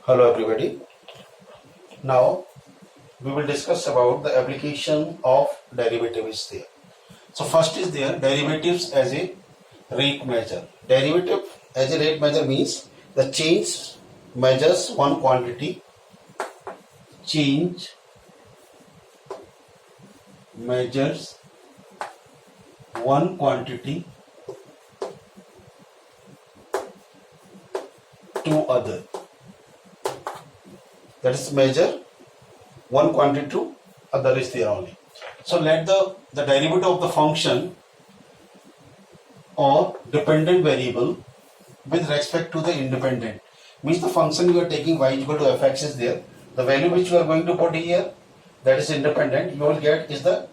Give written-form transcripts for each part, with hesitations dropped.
Hello everybody. Now we will discuss about the application of derivatives there. So first is there derivatives as a rate measure. Derivative as a rate measure means the change measures one quantity. Change measures one quantity to other. That is measure one quantity to other is there only. So let the derivative of the function or dependent variable with respect to the independent means the function you are taking y equal to fx is there. The value which you are going to put here, that is independent, you will get is the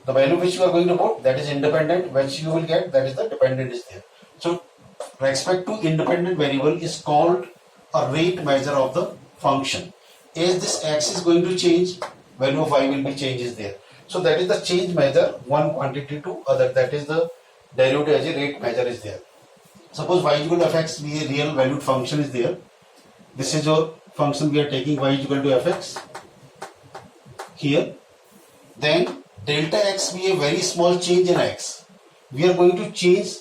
value which you are going to put, that is independent, which you will get, that is the dependent is there. So respect to independent variable is called a rate measure of the function. As this x is going to change, value of y will be changes there. So that is the change measure one quantity to other, that is the derivative as a rate measure is there. Suppose y equal to fx be a real valued function is there. This is your function we are taking, y equal to fx here. Then delta x be a very small change in x. We are going to change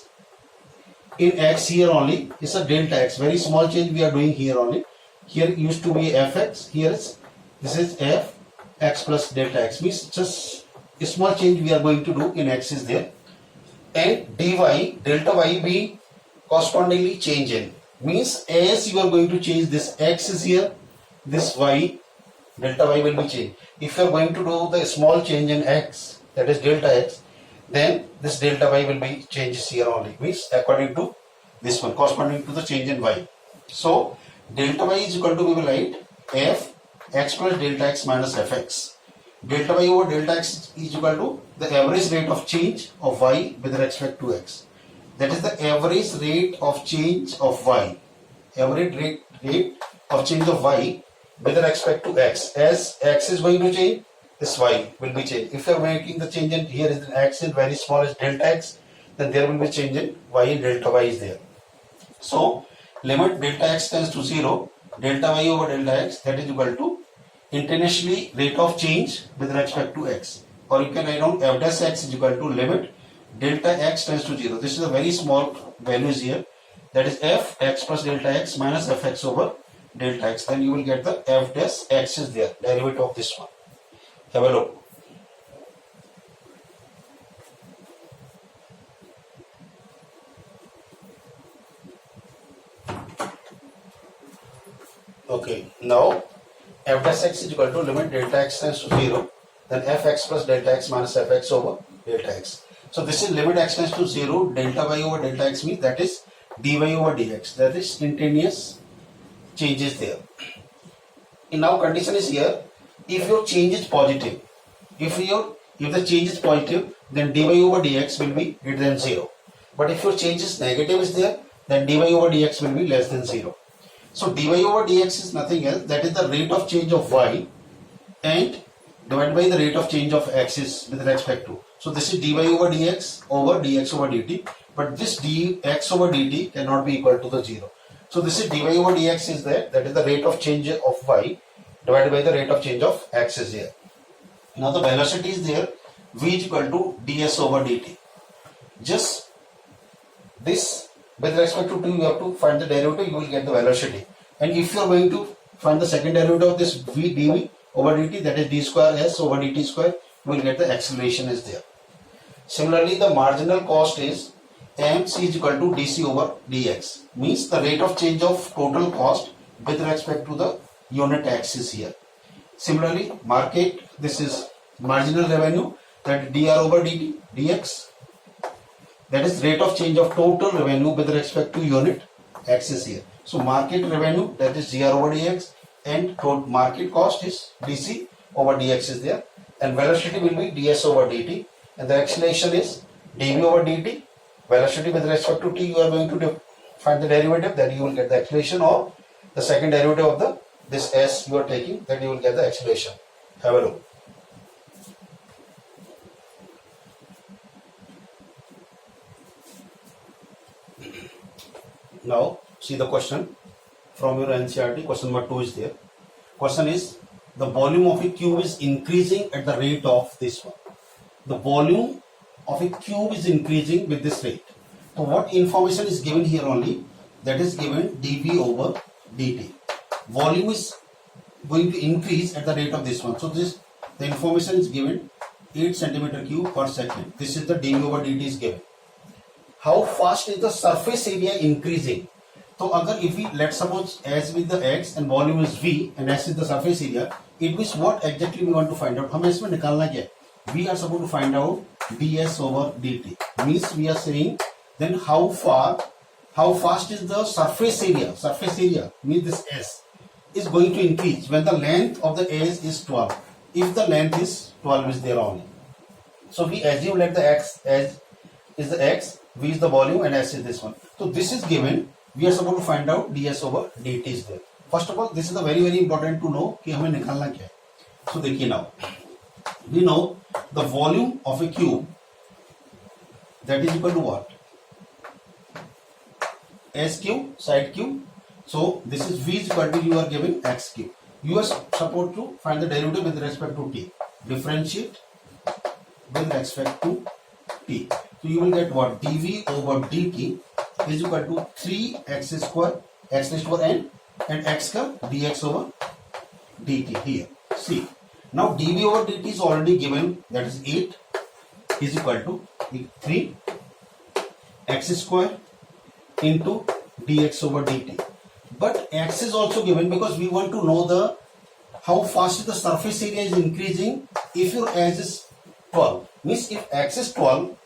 in x here only. It's a delta x, very small change we are doing here only. Here used to be fx, here is this is f x plus delta x, means just a small change we are going to do in x is there. And dy delta y be correspondingly change in, means as you are going to change this x is here, this y delta y will be changed. If you are going to do the small change in x, that is delta x, then this delta y will be changes here only, means according to this one corresponding to the change in y. So delta y is equal to, we will write f x plus delta x minus fx. Delta y over delta x is equal to the average rate of change of y with respect to x. That is the average rate of change of y. Average rate of change of y with respect to x. As x is going to change, this y will be changed. If you are making the change in here is x is very small as delta x, then there will be change in y and delta y is there. So limit delta x tends to 0, delta y over delta x, that is equal to instantaneously rate of change with respect to x. Or you can write down f dash x is equal to limit delta x tends to 0. This is a very small values here, that is f x plus delta x minus fx over delta x. Then you will get the f dash x is there, derivative of this one. Have a look. Okay, now f dash x is equal to limit delta x tends to 0, then fx plus delta x minus fx over delta x. So this is limit x tends to 0, delta y over delta x means that is dy over dx, that is instantaneous changes there. And now condition is here, if your change is positive, if the change is positive, then dy over dx will be greater than 0. But if your change is negative is there, then dy over dx will be less than 0. So dy over dx is nothing else, that is the rate of change of y and divided by the rate of change of x is with respect to. So this is dy over dx over dt, but this dx over dt cannot be equal to the 0. So this is dy over dx is there, that is the rate of change of y divided by the rate of change of x is here. Now the velocity is there, v is equal to ds over dt. Just this with respect to t, you have to find the derivative, you will get the velocity. And if you are going to find the second derivative of this v dv over dt, that is d square s over dt square, you will get the acceleration is there. Similarly, the marginal cost is mc is equal to dc over dx, means the rate of change of total cost with respect to the unit axis here. Similarly, market, this is marginal revenue, that is dr over dt dx, that is rate of change of total revenue with respect to unit axis here. So market revenue, that is dr over dx, and market cost is dc over dx is there, and velocity will be ds over dt, and the acceleration is dv over dt. Velocity with respect to t, you are going to find the derivative, that you will get the acceleration, or the second derivative of the this s you are taking, that you will get the acceleration. Have a look. Now see the question. from your NCERT. Question number 2 is there. Question is, the volume of a cube is increasing at the rate of this one. The volume of a cube is increasing with this rate. So what information is given here only? That is given dV over dt. Volume is going to increase at the rate of this one. So the information is given 8 centimeter cube per second. This is the dV over dt is given. How fast is the surface area increasing? So agar if we let's suppose as with the x and volume is v and s is the surface area, it means what exactly we want to find out. हमें इसमें निकालना क्या है? We are supposed to find out ds over dt. Means we are saying then how fast is the surface area? Surface area means this s is going to increase when the length of the s is 12. If the length is 12 is there only. So we assume that the x as is the x, v is the volume and s is this one. So this is given. We are supposed to find out ds over dt is there. First of all, this is the very important to know कि हमें निकालना क्या है. So देखिए now, we know the volume of a cube that is equal to what? S cube, side cube. So this is v is equal to you are given x cube. You are supposed to find the derivative with respect to t. Differentiate with respect to t. So you will get what? dv over dt is equal to 3x square, x raised to power n, and x का dx over dt here. See, now dv over dt is already given, that is 8 is equal to 3 x square into dx over dt. But x is also given because we want to know the how fast the surface area is increasing if your x is 12. Means if x is 12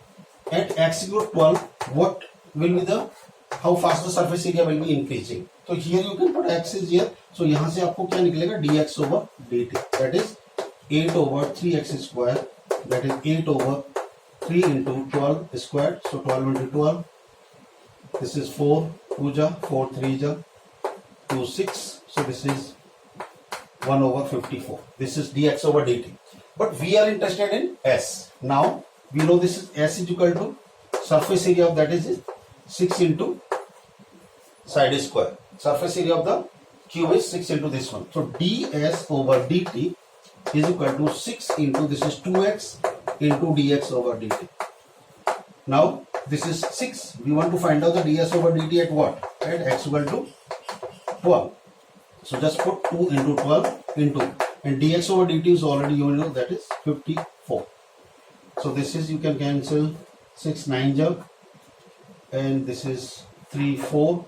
and x equal 12, what will be the how fast the surface area will be increasing. So here you can put x is here. So यहाँ से आपको क्या निकलेगा? dx over dt. That is 8 over 3x square. That is 8 over 3 into 12 square. So 12 into 12. This is 4 2 ja, 4 3 ja, 2 6. So this is 1 over 54. This is dx over dt. But we are interested in s. Now we know this is s is equal to surface area of that is 6 into side square. Surface area of the cube is 6 into this one. So ds over dt is equal to 6 into this is 2x into dx over dt. Now this is 6. We want to find out the ds over dt at what? At x equal to 12. So just put 2 into 12 into, and dx over dt is already you know that is 54. So this is you can cancel 6 9 ja, and this is 3 4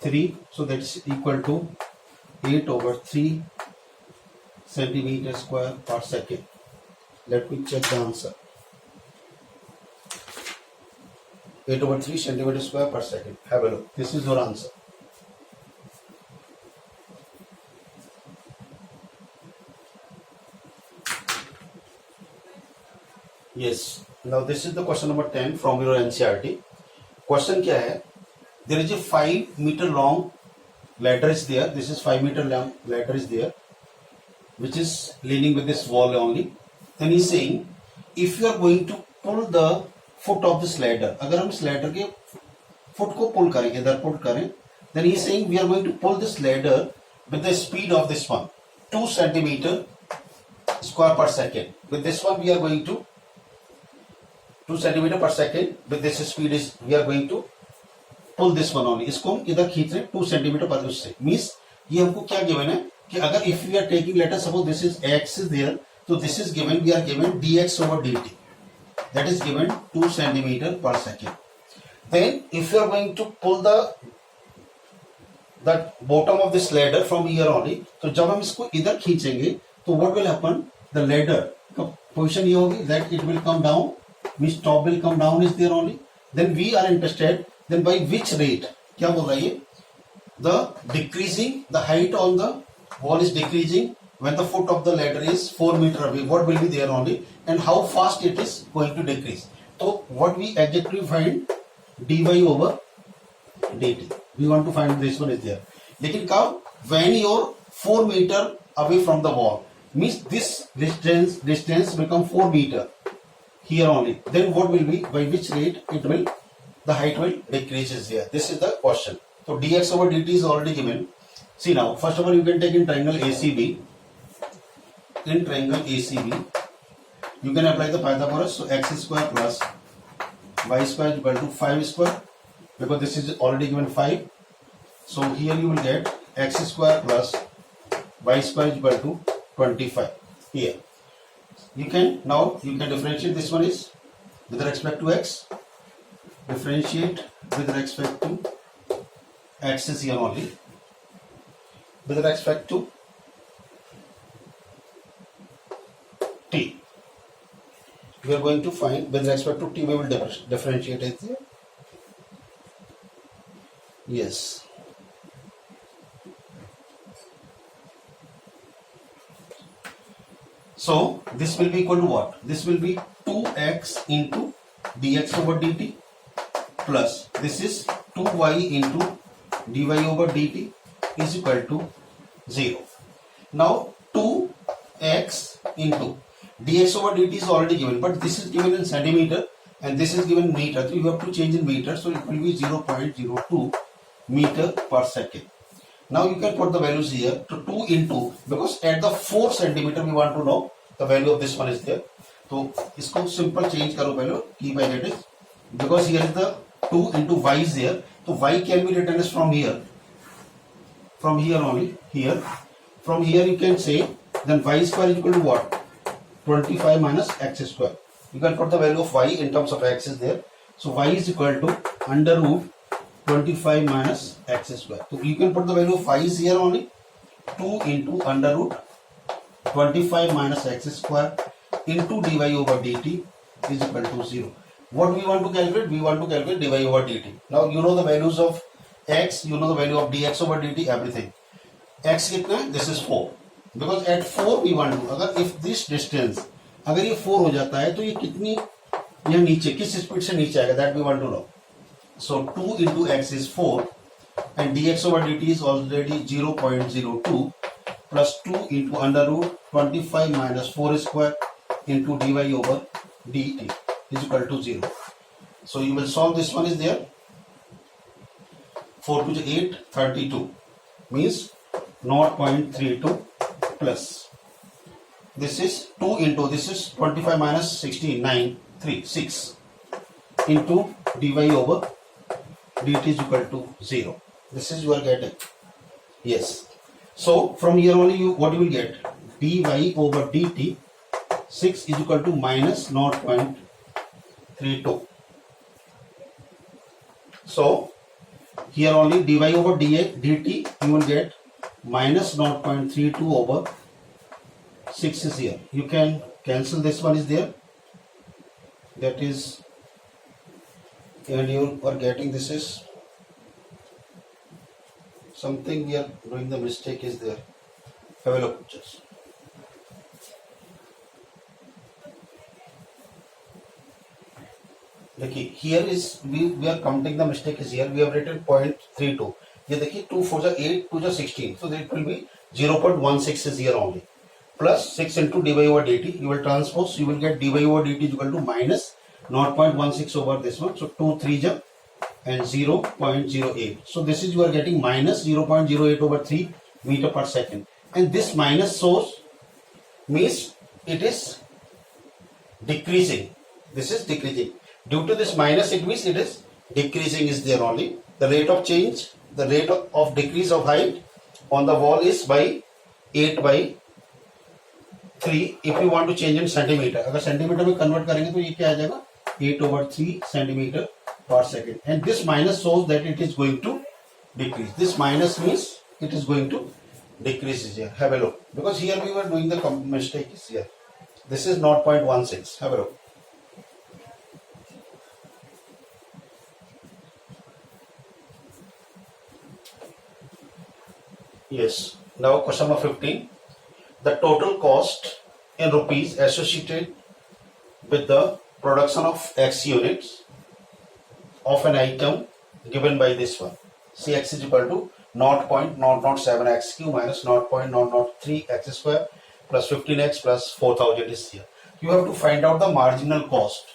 3. So that's equal to 8 over 3 centimeter square per second. Let me check the answer. 8 over 3 centimeter square per second. Have a look. This is your answer. Yes. Now this is the question number 10 from your NCERT. Question क्या है? There is a 5 meter long ladder is there. This is 5 meter long ladder is there, which is leaning with this wall only. Then he's saying, if you are going to pull the foot of this ladder, अगर हम इस ladder के foot को pull करें, इधर pull करें, then he's saying we are going to pull this ladder with the speed of this one, 2 centimeter square per second. With this one we are going to 2 centimeter per second. With this speed is we are going to pull this one only. इसको हम इधर खींच रहे 2 centimeter पर उससे. Means ये हमको क्या given है कि अगर if we are taking, let us suppose this is x is there, so this is given, we are given dx over dt. That is given 2 centimeter per second. Then if you are going to pull the bottom of this ladder from here only, तो जब हम इसको इधर खींचेंगे तो what will happen? The ladder का position ये होगी that it will come down. Means top will come down is there only. Then we are interested, then by which rate? क्या बोल रहा है ये? The decreasing, the height on the wall is decreasing when the foot of the ladder is 4 meter away. What will be there only, and how fast it is going to decrease? So what we exactly find? dy over dt. We want to find this one is there. लेकिन कब? When you're 4 meter away from the wall, means this distance become 4 meter here only. Then what will be? By which rate it will? The height will decreases here. This is the question. So dx over dt is already given. See now, first of all you can take in triangle ACB. In triangle ACB, you can apply the Pythagoras. So x square plus y square is equal to 5 square, because this is already given 5. So here you will get x square plus y square is equal to 25. Here you can differentiate. This one is with respect to x. Differentiate with respect to x is here only. With respect to t, we are going to find with respect to t, we will differentiate it here. Yes. So this will be equal to what? This will be 2x into dx over dt plus this is 2y into dy over dt is equal to 0. Now 2x into dx over dt is already given, but this is given in centimeter and this is given in meter. So you have to change in meter. So it will be 0.02 meter per second. Now you can put the values here to 2 into, because at the 4 centimeter we want to know the value of this one is there. So इसको simple change करो पहले, keep as it is, because here is the 2 into y is there. So y can be written as from here only, here. From here you can say then y square is equal to what? 25 minus x square. You can put the value of y in terms of x is there. So y is equal to under root 25 minus x square. So you can put the value of y is here only. 2 into under root 25 minus x square into dy over dt is equal to 0. What we want to calculate? We want to calculate dy over dt. Now you know the values of x, you know the value of dx over dt, everything. X कितना है? This is 4. Because at 4 we want to, अगर if this distance अगर ये 4 हो जाता है तो ये कितनी यहाँ नीचे किस स्पीड से नीचे आएगा, that we want to know. So 2 into x is 4 and dx over dt is already 0.02 plus 2 into under root 25 minus 4 square into dy over dt is equal to 0. So you will solve this one is there. 4 to 8, 32 means 0.32 plus this is 2 into this is 25 minus 16, 9, 3, 6 into dy over dt is equal to 0. This is you are getting. Yes. So from here only what you will get? Dy over dt 6 is equal to minus 0.32. So here only dy over dt you will get minus 0.32 over 6 is here. You can cancel this one is there. That is, and you are getting this is something we are doing the mistake is there. Have a look just. देखिए here is we are counting the mistake is here. We have written 0.32. ये देखिए 2 4 जा 8 2 जा 16. So it will be 0.16 is here only. Plus 6 into dy over dt. You will transpose. You will get dy over dt is equal to minus 0.16 over this one. So 2 3 ja and 0.08. So this is you are getting minus 0.08 over 3 meter per second. And this minus source means it is decreasing. This is decreasing. Due to this minus it means it is decreasing is there only. The rate of change, the rate of decrease of height on the wall is by 8 by 3. If you want to change in centimeter, अगर centimeter में convert करेंगे तो ये क्या आ जाएगा? 8 over 3 centimeter per second. And this minus shows that it is going to decrease. This minus means it is going to decrease is here. Have a look. Because here we were doing the mistake is here. This is 0.16. Have a look. Yes. Now question number 15. The total cost in rupees associated with the production of X units of an item given by this one. See x is equal to 0.007 x cube minus 0.003 x square plus 15x plus 4000 is here. You have to find out the marginal cost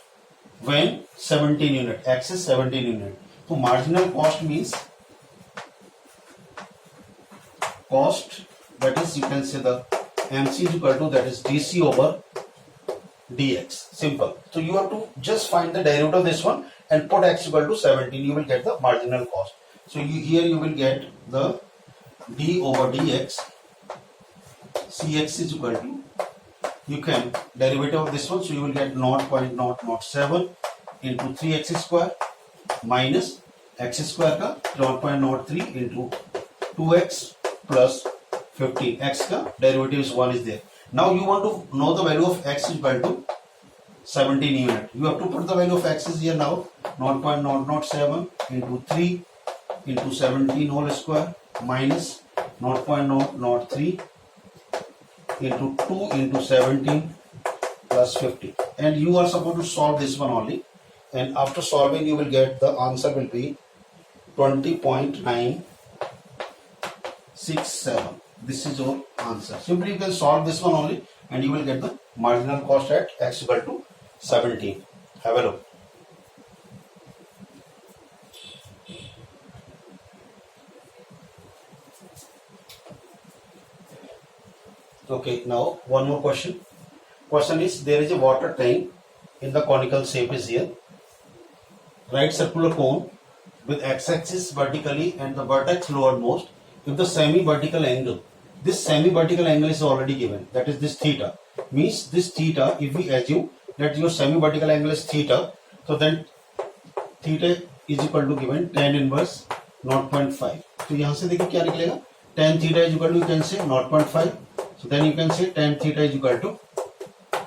when 17 unit, x is 17 unit. So marginal cost means cost, that is you can say the MC is equal to, that is dc over dx. Simple. So you have to just find the derivative of this one and put x equal to 17. You will get the marginal cost. So here you will get the d over dx. Cx is equal to, you can derivative of this one, so you will get 0.007 into 3x square minus x square का 0.03 into 2x plus 15. X का derivative is 1 is there. Now you want to know the value of x is equal to 17 unit. You have to put the value of x is here now, 0.007 into 3 into 17 whole square minus 0.003 into 2 into 17 plus 50. And you are supposed to solve this one only. And after solving, you will get the answer will be 20.967. This is your answer. Simply you can solve this one only and you will get the marginal cost at x equal to 17. Have a look. Okay, now one more question. Question is, there is a water tank in the conical shape is here. Right circular cone with x-axis vertically and the vertex lowermost. If the semi-vertical angle, this semi-vertical angle is already given, that is this theta. Means this theta, if we assume that your semi-vertical angle is theta, so then theta is equal to given tan inverse 0.5. तो यहाँ से देखिए क्या निकलेगा, tan theta is equal to, you can say 0.5. So then you can say tan theta is equal to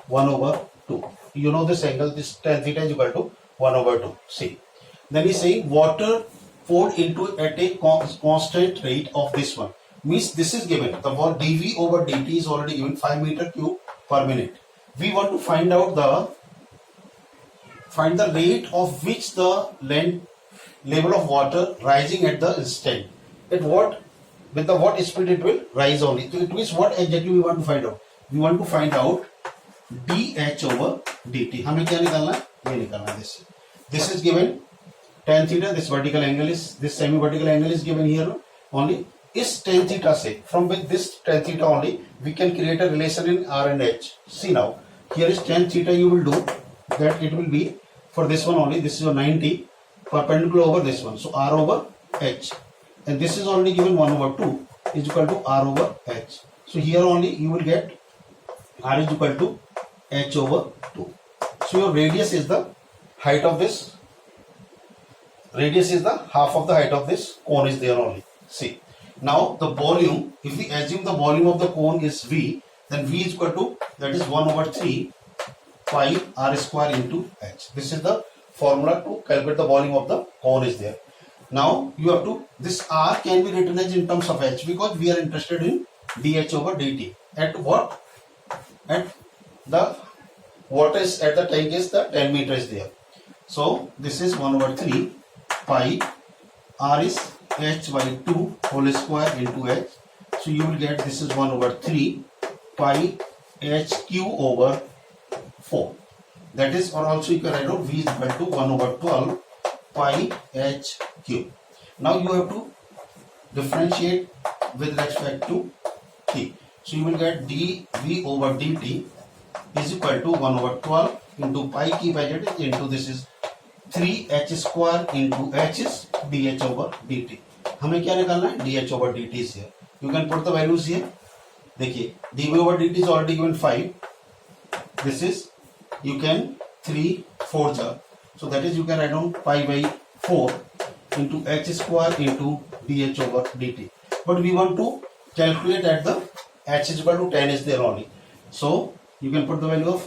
1 over 2. You know this angle, this tan theta is equal to 1 over 2. See. Then he's saying water poured into at a constant rate of this one. Means this is given. The dV over dt is already given 5 meter cube per minute. We want to find out the rate of which the level of water rising at the instant. At what, with the what speed it will rise only. So it means what exactly we want to find out. We want to find out dH over dt. हमें क्या निकालना है? ये निकालना है. This is given tan theta. This vertical angle is, this semi vertical angle is given here only. Is tan theta say, from with this tan theta only we can create a relation in R and H. See now, here is tan theta, you will do that it will be for this one only. This is a 90 perpendicular over this one. So R over H. And this is already given 1 over 2 is equal to R over H. So here only you will get R is equal to H over 2. So your radius is the height of this. Radius is the half of the height of this cone is there only. See. Now the volume, if we assume the volume of the cone is V, then V is equal to, that is 1 over 3 pi R square into H. This is the formula to calculate the volume of the cone is there. Now you have to, this R can be written as in terms of H because we are interested in dH over dt. At what? At the water is at the tank is the 10 meter is there. So this is 1 over 3 pi R is H by 2 whole square into H. So you will get this is 1 over 3 pi H Q over 4. That is, or also you can write out V is equal to 1 over 12 pi H Q. Now you have to differentiate with respect to T. So you will get dV over dt is equal to 1 over 12 into pi की value into this is 3h square into h is dh over dt. हमें क्या निकालना है? dh over dt is here. You can put the values here. देखिए dV over dt is already given 5. This is you can 3 4 jar. So that is you can write down pi by 4 into h square into dh over dt. But we want to calculate at the h is equal to 10 is there only. So you can put the value of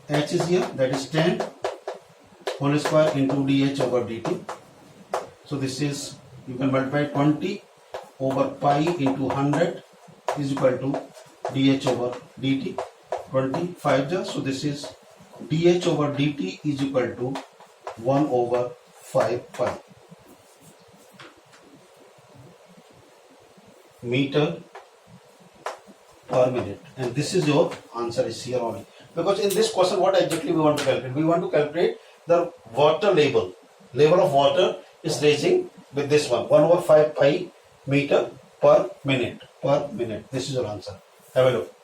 h is here, that is 10 whole square into dh over dt. So this is, you can multiply 20 over pi into 100 is equal to dh over dt. 25 jar. So this is dh over dt is equal to 1 over 5 pi meter per minute. And this is your answer is here only. Because in this question what exactly we want to calculate? We want to calculate the water level of water is raising with this one 1 over 5 pi meter per per minute. This is your answer. Have a look.